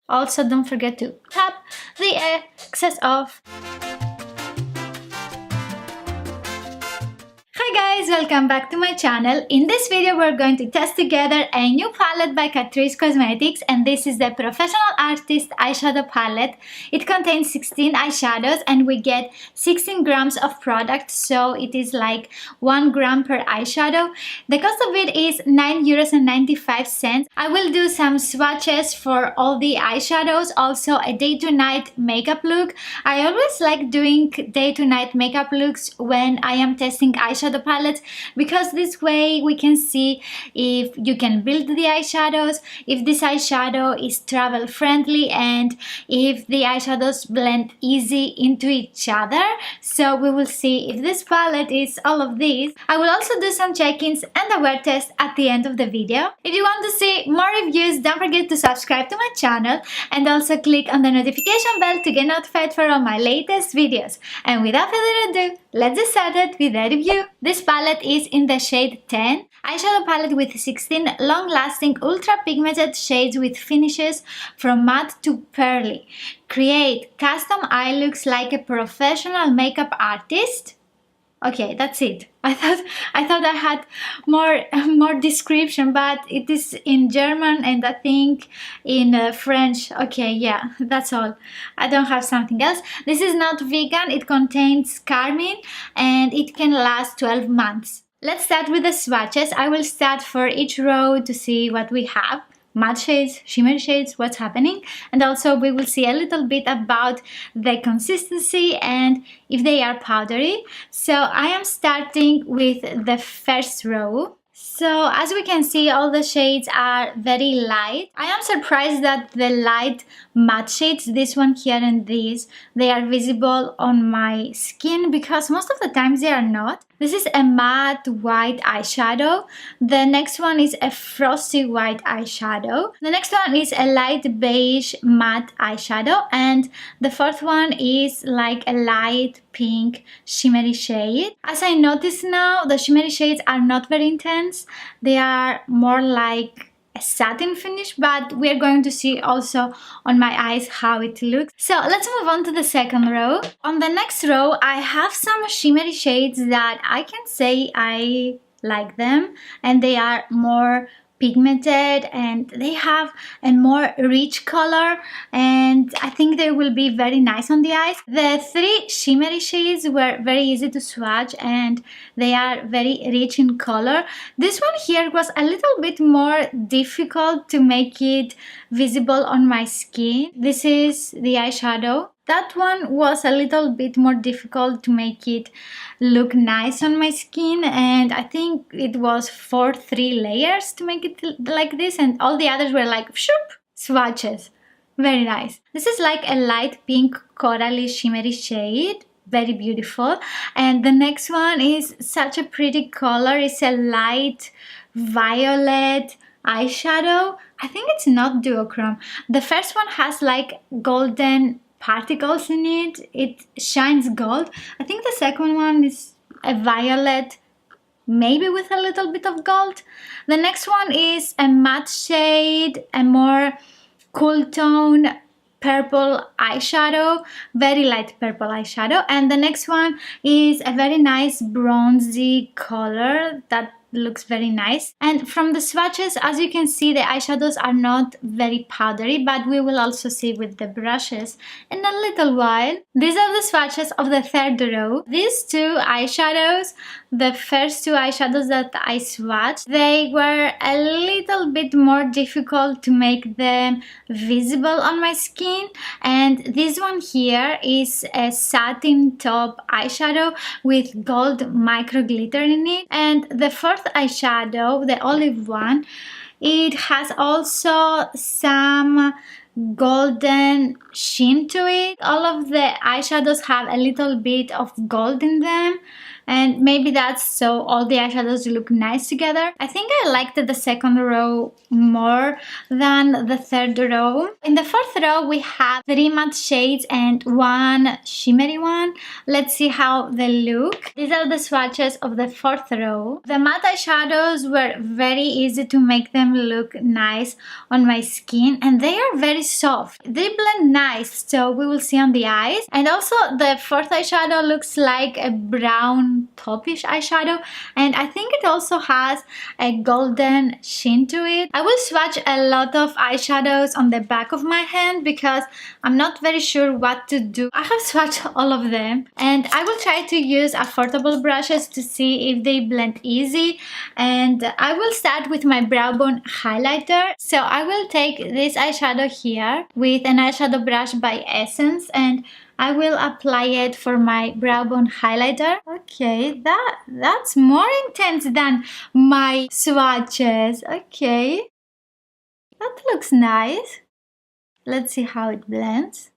Also, don't forget to tap the excess off. Hi guys, welcome back to my channel. In this video we're going to test together a new palette by Catrice Cosmetics, and this is the Professional Artist Eyeshadow Palette. It contains 16 eyeshadows and we get 16 grams of product, so it is like 1 gram per eyeshadow. The cost of it is €9.95. I will do some swatches for all the eyeshadows, also a day to night makeup look. I always like doing day to night makeup looks when I am testing eyeshadow palettes, because this way we can see if you can build the eyeshadows, if this eyeshadow is travel friendly, and if the eyeshadows blend easy into each other. So we will see if this palette is all of these. I will also do some check-ins and a wear test at the end of the video. If you want to see more reviews, don't forget to subscribe to my channel and also click on the notification bell to get notified for all my latest videos. And without further ado, let's get started with the review. This palette is in the shade 10, eyeshadow palette with 16 long-lasting ultra pigmented shades with finishes from matte to pearly. Create custom eye looks like a professional makeup artist. Okay, that's it. I thought I had more description, but it is in German and I think in French. Okay, yeah, that's all. I don't have something else. This is not vegan. It contains carmine and it can last 12 months. Let's start with the swatches. I will start for each row to see what we have. Matte shades, shimmer shades, what's happening, and also we will see a little bit about the consistency and if they are powdery. So I am starting with the first row. So as we can see, all the shades are very light. I am surprised that the light matte shades, this one here and this, they are visible on my skin, because most of the times they are not. This is a matte white eyeshadow. The next one is a frosty white eyeshadow. The next one is a light beige matte eyeshadow. And the fourth one is like a light pink shimmery shade. As I notice now, the shimmery shades are not very intense. They are more like a satin finish, but we are going to see also on my eyes how it looks. So let's move on to the second row. On the next row, I have some shimmery shades that I can say I like them, and they are more pigmented and they have a more rich color, and I think they will be very nice on the eyes. The three shimmery shades were very easy to swatch and they are very rich in color. This one here was a little bit more difficult to make it visible on my skin. This is the eyeshadow. That one was a little bit more difficult to make it look nice on my skin, and I think it was for 3 layers to make it like this, and all the others were like shoop swatches. Very nice. This is like a light pink corally shimmery shade. Very beautiful. And the next one is such a pretty color. It's a light violet eyeshadow. I think it's not duochrome. The first one has like golden particles in it. It shines gold. I think the second one is a violet, maybe with a little bit of gold. The next one is a matte shade, a more cool tone purple eyeshadow, very light purple eyeshadow. And the next one is a very nice bronzy color that looks very nice. And from the swatches, as you can see, the eyeshadows are not very powdery, but we will also see with the brushes in a little while. These are the swatches of the third row. These two eyeshadows, the first two eyeshadows that I swatched, they were a little bit more difficult to make them visible on my skin. And this one here is a satin top eyeshadow with gold micro glitter in it. And the fourth eyeshadow, the olive one, it has also some golden sheen to it. All of the eyeshadows have a little bit of gold in them. and maybe that's so all the eyeshadows look nice together. I think I liked the second row more than the third row. In the fourth row we have 3 matte shades and 1 shimmery one. Let's see how they look. These are the swatches of the fourth row. The matte eyeshadows were very easy to make them look nice on my skin, and they are very soft. They blend nice, so we will see on the eyes. And also the fourth eyeshadow looks like a brown taupish eyeshadow, and I think it also has a golden sheen to it. I will swatch a lot of eyeshadows on the back of my hand because I'm not very sure what to do. I have swatched all of them, and I will try to use affordable brushes to see if they blend easy. And I will start with my brow bone highlighter. So I will take this eyeshadow here with an eyeshadow brush by Essence, and I will apply it for my brow bone highlighter. Okay, that's more intense than my swatches. Okay, that looks nice. Let's see how it blends.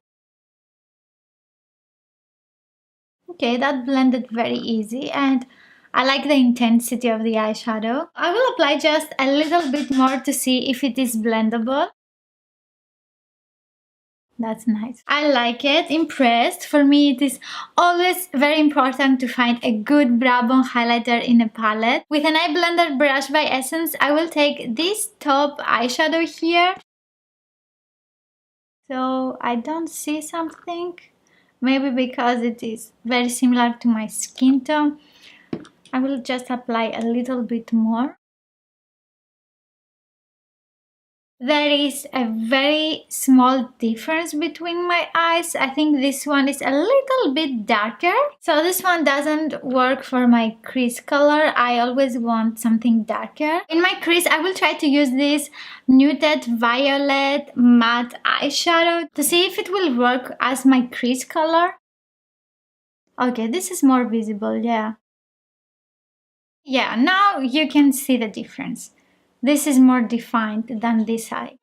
Okay, that blended very easy, and I like the intensity of the eyeshadow. I will apply just a little bit more to see if it is blendable. That's nice. I like it. Impressed. For me, it is always very important to find a good brow bone highlighter in a palette. With an eye blender brush by Essence, I will take this top eyeshadow here. So I don't see something. Maybe because it is very similar to my skin tone. I will just apply a little bit more. There is a very small difference between my eyes. I think this one is a little bit darker. So this one doesn't work for my crease color. I always want something darker. In my crease, I will try to use this Nude Violet matte eyeshadow to see if it will work as my crease color. Okay, this is more visible, yeah. Yeah, now you can see the difference. This is more defined than this eye.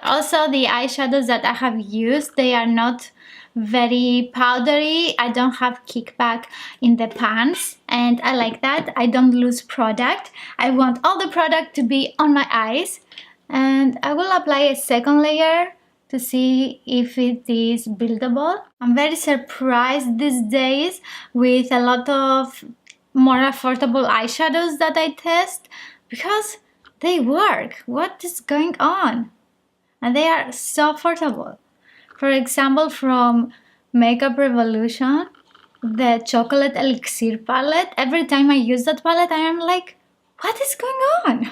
Also, the eyeshadows that I have used, they are not very powdery. I don't have kickback in the pans, and I like that. I don't lose product. I want all the product to be on my eyes. And I will apply a second layer to see if it is buildable. I'm very surprised these days with a lot of more affordable eyeshadows that I test because they work. What is going on? And they are so affordable. For example, from Makeup Revolution, the Chocolate Elixir palette, every time I use that palette, I am like, what is going on?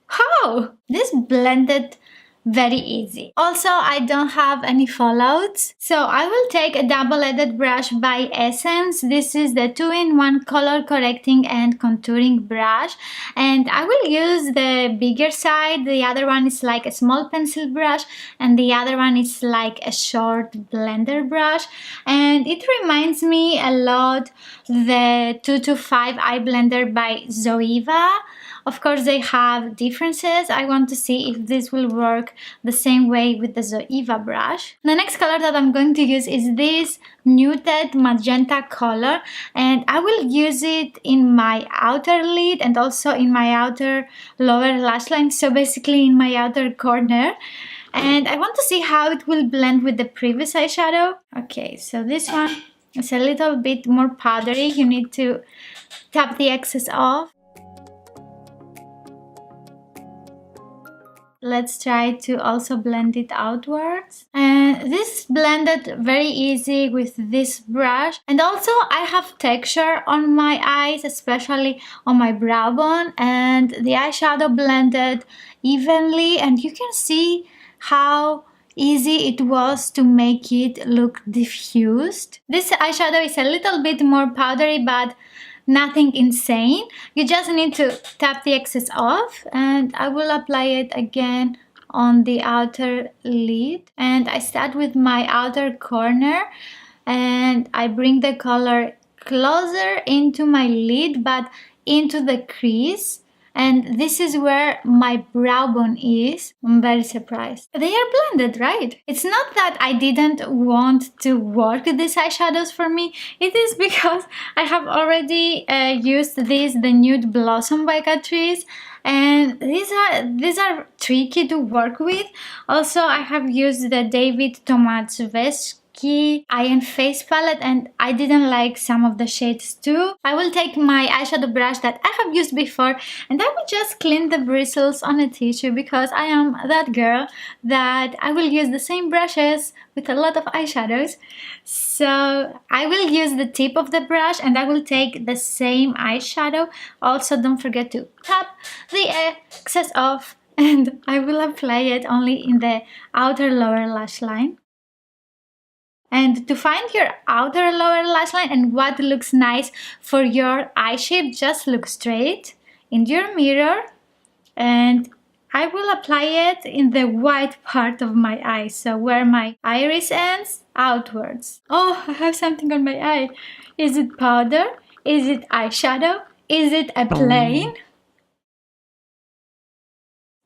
How? This blended very easy. Also, I don't have any fallouts, so I will take a double-edged brush by Essence. This is the 2-in-1 color correcting and contouring brush, and I will use the bigger side. The other one is like a small pencil brush, and the other one is like a short blender brush, and it reminds me a lot the 225 eye blender by Zoeva. Of course, they have differences. I want to see if this will work the same way with the Zoeva brush. The next color that I'm going to use is this Nude Magenta color, and I will use it in my outer lid and also in my outer lower lash line, so basically in my outer corner. And I want to see how it will blend with the previous eyeshadow. Okay, so this one is a little bit more powdery. You need to tap the excess off. Let's try to also blend it outwards. And this blended very easy with this brush. And also I have texture on my eyes, especially on my brow bone. And the eyeshadow blended evenly. And you can see how easy it was to make it look diffused. This eyeshadow is a little bit more powdery, but nothing insane. You just need to tap the excess off, and I will apply it again on the outer lid. And I start with my outer corner and I bring the color closer into my lid but into the crease. And this is where my brow bone is. I'm very surprised. They are blended, right? It's not that I didn't want to work these eyeshadows for me. It is because I have already used the Nude Blossom by Catrice. And these are tricky to work with. Also, I have used the David Tomasz eye and face palette, and I didn't like some of the shades too. I will take my eyeshadow brush that I have used before, and I will just clean the bristles on a tissue, because I am that girl that I will use the same brushes with a lot of eyeshadows. So I will use the tip of the brush and I will take the same eyeshadow. Also, don't forget to tap the excess off, and I will apply it only in the outer lower lash line. And to find your outer lower lash line and what looks nice for your eye shape, just look straight in your mirror, and I will apply it in the white part of my eye, so where my iris ends, outwards. Oh, I have something on my eye. Is it powder? Is it eyeshadow? Is it a plane?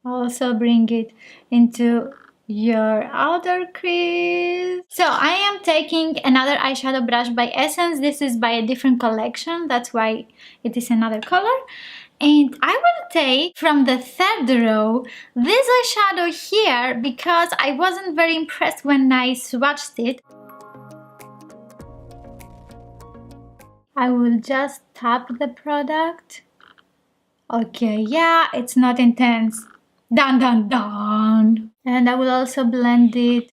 Also bring it into your outer crease. So I am taking another eyeshadow brush by Essence. This is by a different collection, that's why it is another color. And I will take from the third row this eyeshadow here, because I wasn't very impressed when I swatched it. I will just tap the product. Okay, yeah, it's not intense. Dun dun dun! And I will also blend it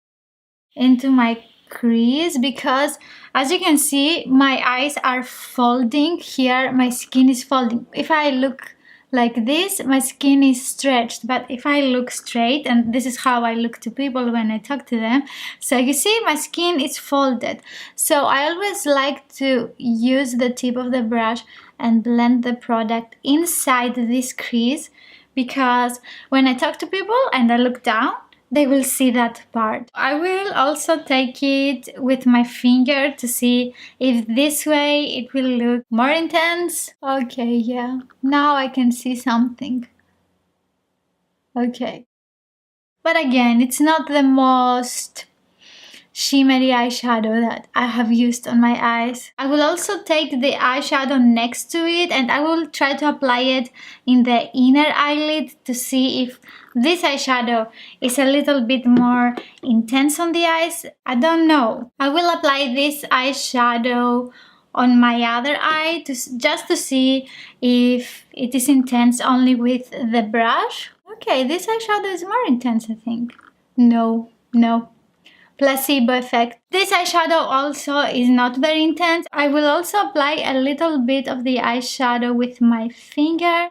into my crease, because as you can see, my eyes are folding here, my skin is folding. If I look like this, my skin is stretched, but if I look straight, and this is how I look to people when I talk to them, so you see my skin is folded. So I always like to use the tip of the brush and blend the product inside this crease, because when I talk to people and I look down, they will see that part. I will also take it with my finger to see if this way it will look more intense. Okay, yeah, now I can see something. Okay. But again, it's not the most shimmery eyeshadow that I have used on my eyes. I will also take the eyeshadow next to it and I will try to apply it in the inner eyelid to see if this eyeshadow is a little bit more intense on the eyes. I don't know. I will apply this eyeshadow on my other eye just to see if it is intense only with the brush. Okay, this eyeshadow is more intense, I think. No. Placebo effect. This eyeshadow also is not very intense. I will also apply a little bit of the eyeshadow with my finger.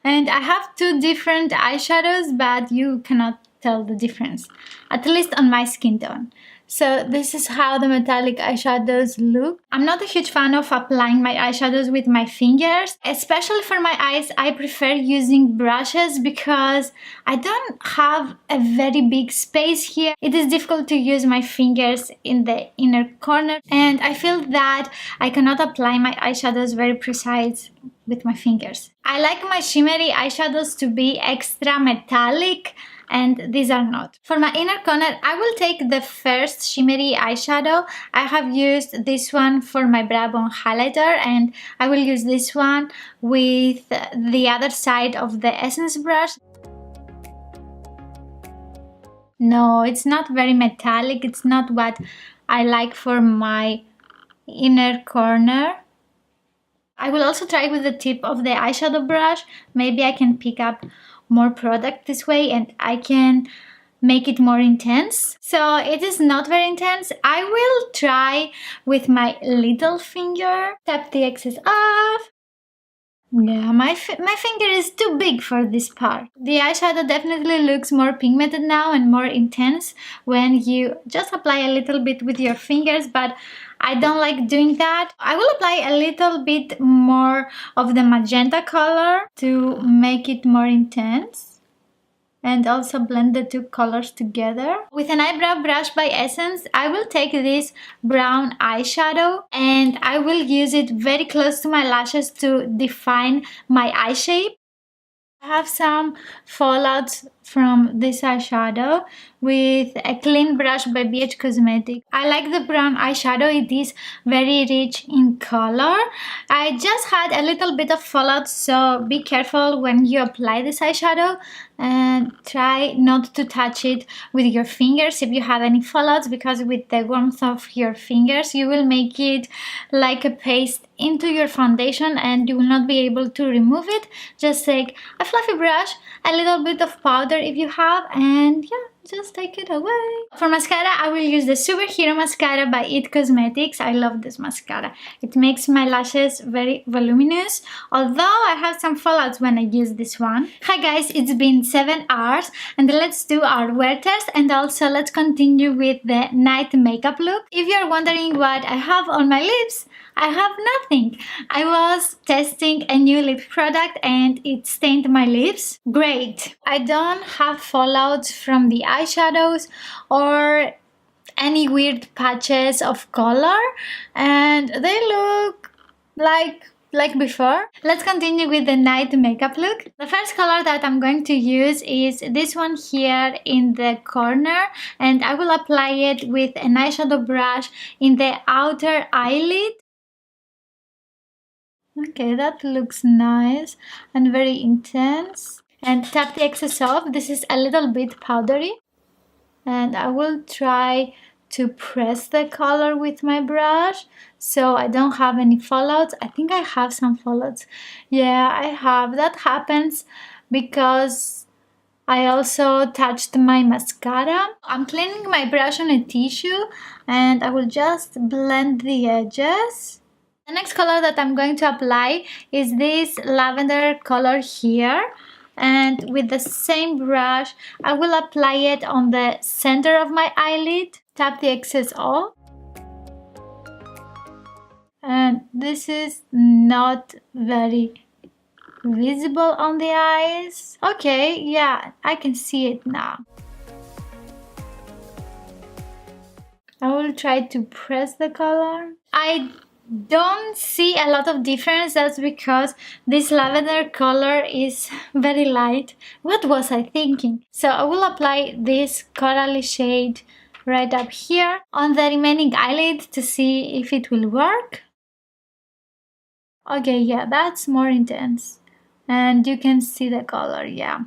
And I have two different eyeshadows, but you cannot tell the difference, at least on my skin tone. So this is how the metallic eyeshadows look. I'm not a huge fan of applying my eyeshadows with my fingers. Especially for my eyes, I prefer using brushes because I don't have a very big space here. It is difficult to use my fingers in the inner corner, and I feel that I cannot apply my eyeshadows very precise with my fingers. I like my shimmery eyeshadows to be extra metallic, and these are not. For my inner corner, I will take the first shimmery eyeshadow. I have used this one for my brow bone highlighter, and I will use this one with the other side of the Essence brush. No, it's not very metallic. It's not what I like for my inner corner. I will also try with the tip of the eyeshadow brush. Maybe I can pick up more product this way and I can make it more intense. So it is not very intense. I will try with my little finger. Tap the excess off. Yeah, my finger is too big for this part. The eyeshadow definitely looks more pigmented now and more intense when you just apply a little bit with your fingers, but I don't like doing that. I will apply a little bit more of the magenta color to make it more intense. and also blend the two colors together. With an eyebrow brush by Essence, I will take this brown eyeshadow and I will use it very close to my lashes to define my eye shape. I have some fallouts from this eyeshadow with a clean brush by BH Cosmetics. I like the brown eyeshadow. It is very rich in color. I just had a little bit of fallout, so be careful when you apply this eyeshadow and try not to touch it with your fingers if you have any fallouts, because with the warmth of your fingers you will make it like a paste into your foundation and you will not be able to remove it. Just take a fluffy brush, a little bit of powder if you have, and yeah, just take it away. For mascara, I will use the Superhero Mascara by IT Cosmetics. I love this mascara. It makes my lashes very voluminous, although I have some fallouts when I use this one. Hi guys, it's been 7 hours and let's do our wear test, and also let's continue with the night makeup look. If you're wondering what I have on my lips, I have nothing. I was testing a new lip product and it stained my lips. Great. I don't have fallouts from the eyeshadows or any weird patches of color, and they look like before. Let's continue with the night makeup look. The first color that I'm going to use is this one here in the corner, and I will apply it with an eyeshadow brush in the outer eyelid. Okay, that looks nice and very intense. And tap the excess off. This is a little bit powdery. And I will try to press the color with my brush so I don't have any fallouts. I think I have some fallouts. Yeah, I have. That happens because I also touched my mascara. I'm cleaning my brush on a tissue and I will just blend the edges. The next color that I'm going to apply is this lavender color here, and with the same brush I will apply it on the center of my eyelid. Tap the excess off, and this is not very visible on the eyes. Okay, yeah, I can see it now. I will try to press the color. I don't see a lot of difference. That's because this lavender color is very light. What was I thinking? So I will apply this corally shade right up here on the remaining eyelid to see if it will work. Okay, yeah, that's more intense and you can see the color. Yeah.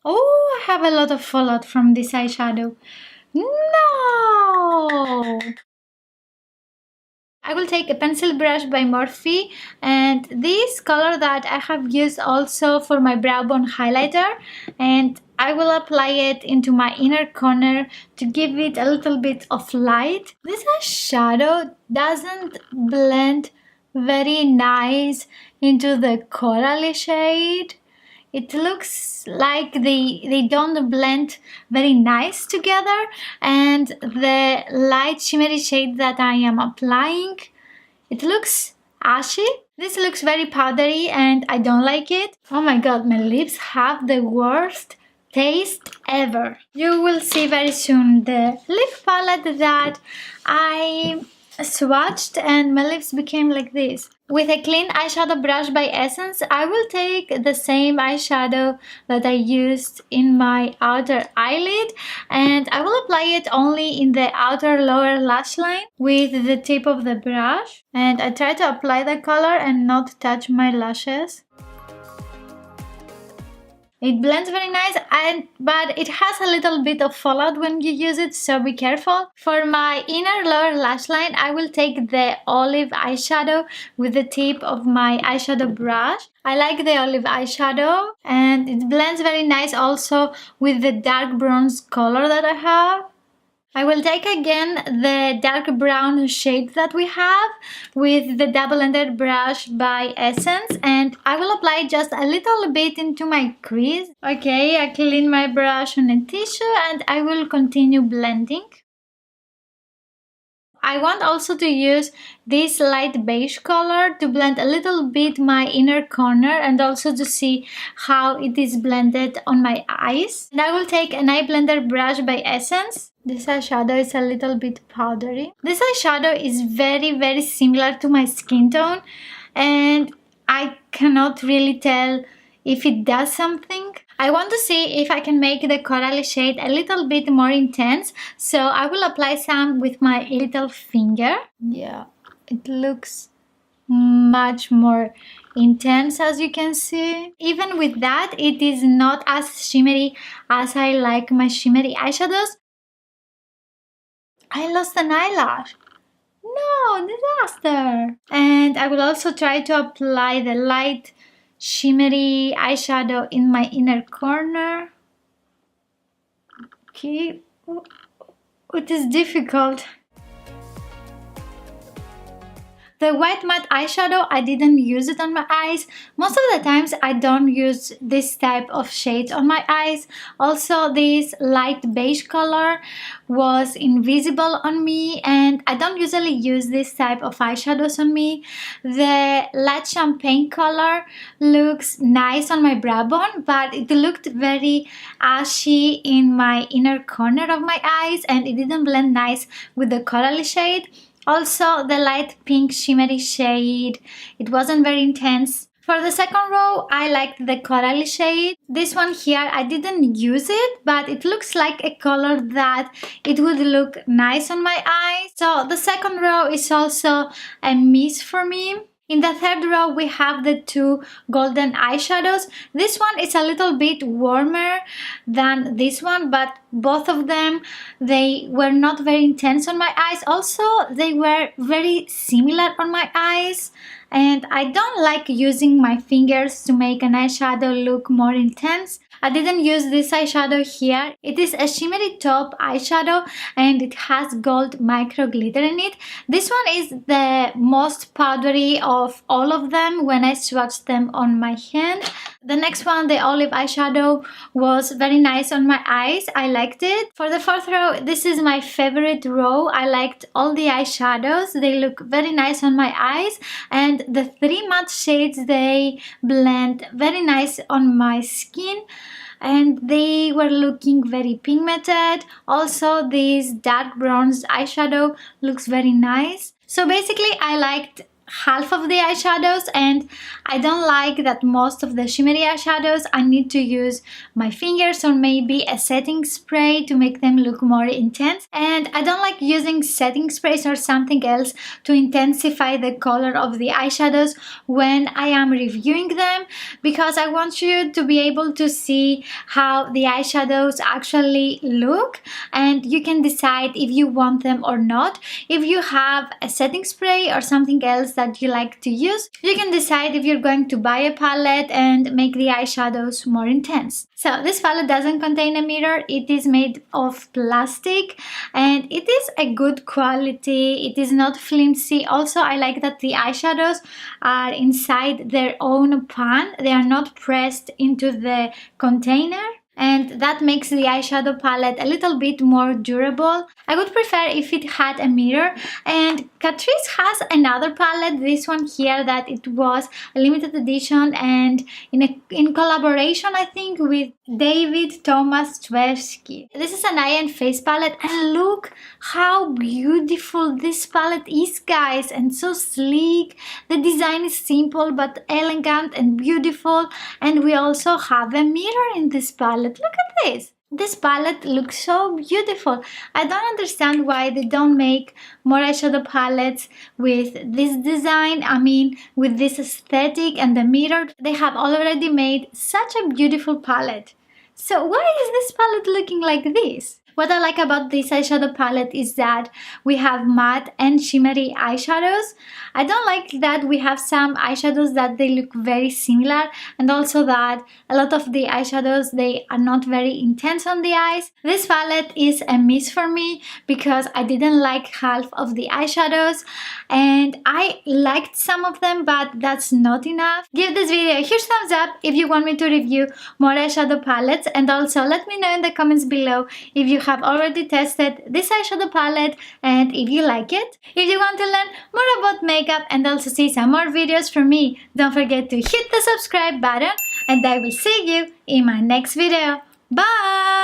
Oh, I have a lot of fallout from this eyeshadow. No! I will take a pencil brush by Morphe, and this color that I have used also for my brow bone highlighter, and I will apply it into my inner corner to give it a little bit of light. This eyeshadow doesn't blend very nice into the corally shade. It looks like they don't blend very nice together, and the light shimmery shade that I am applying, it looks ashy. This looks very powdery and I don't like it. Oh my god, my lips have the worst taste ever. You will see very soon the lip palette that I swatched and my lips became like this. With a clean eyeshadow brush by Essence, I will take the same eyeshadow that I used in my outer eyelid and I will apply it only in the outer lower lash line with the tip of the brush, and I try to apply the color and not touch my lashes. It blends very nice, but it has a little bit of fallout when you use it, so be careful. For my inner lower lash line, I will take the olive eyeshadow with the tip of my eyeshadow brush. I like the olive eyeshadow and it blends very nice also with the dark bronze color that I have. I will take again the dark brown shade that we have with the double-ended brush by Essence, and I will apply just a little bit into my crease. Okay, I clean my brush on a tissue and I will continue blending. I want also to use this light beige color to blend a little bit my inner corner and also to see how it is blended on my eyes. And I will take an eye blender brush by Essence. This eyeshadow is a little bit powdery. This eyeshadow is very similar to my skin tone, and I cannot really tell if it does something. I want to see if I can make the coral shade a little bit more intense, so I will apply some with my little finger. Yeah, it looks much more intense, as you can see. Even with that, it is not as shimmery as I like my shimmery eyeshadows. I lost an eyelash. No, disaster! And I will also try to apply the light shimmery eyeshadow in my inner corner. Okay, it is difficult. The white matte eyeshadow, I didn't use it on my eyes. Most of the times I don't use this type of shades on my eyes. Also, this light beige color was invisible on me, and I don't usually use this type of eyeshadows on me. The light champagne color looks nice on my brow bone, but it looked very ashy in my inner corner of my eyes, and it didn't blend nice with the coral shade. Also, the light pink shimmery shade, it wasn't very intense. For the second row, I liked the coral shade. This one here, I didn't use it, but it looks like a color that it would look nice on my eyes. So the second row is also a miss for me. In the third row, we have the two golden eyeshadows. This one is a little bit warmer than this one, but both of them, they were not very intense on my eyes. Also, they were very similar on my eyes. And I don't like using my fingers to make an eyeshadow look more intense. I didn't use this eyeshadow here. It is a shimmery top eyeshadow and it has gold micro glitter in it. This one is the most powdery of all of them when I swatched them on my hand. The next one, the olive eyeshadow, was very nice on my eyes. I liked it. For the fourth row, this is my favorite row. I liked all the eyeshadows. They look very nice on my eyes, and the three matte shades, they blend very nice on my skin, and they were looking very pigmented. Also, this dark bronze eyeshadow looks very nice. So basically, I liked half of the eyeshadows, and I don't like that most of the shimmery eyeshadows I need to use my fingers or maybe a setting spray to make them look more intense, and I don't like using setting sprays or something else to intensify the color of the eyeshadows when I am reviewing them, because I want you to be able to see how the eyeshadows actually look, and you can decide if you want them or not. If you have a setting spray or something else that you like to use, you can decide if you're going to buy a palette and make the eyeshadows more intense. So this palette doesn't contain a mirror. It is made of plastic and it is a good quality. It is not flimsy. Also, I like that the eyeshadows are inside their own pan. They are not pressed into the container, and that makes the eyeshadow palette a little bit more durable. I would prefer if it had a mirror. And Catrice has another palette, this one here, that it was a limited edition and in collaboration, I think, with David Thomas Chwewski. This is an eye and face palette, and look how beautiful this palette is, guys, and so sleek. The design is simple but elegant and beautiful, and we also have a mirror in this palette. Look at this. This palette looks so beautiful. I don't understand why they don't make more eyeshadow palettes with this design. I mean, with this aesthetic and the mirror. They have already made such a beautiful palette. So why is this palette looking like this? What I like about this eyeshadow palette is that we have matte and shimmery eyeshadows. I don't like that we have some eyeshadows that they look very similar, and also that a lot of the eyeshadows, they are not very intense on the eyes. This palette is a miss for me because I didn't like half of the eyeshadows, and I liked some of them, but that's not enough. Give this video a huge thumbs up if you want me to review more eyeshadow palettes, and also let me know in the comments below if you have already tested this eyeshadow palette and if you like it. If you want to learn more about makeup and also see some more videos from me, don't forget to hit the subscribe button and I will see you in my next video. Bye!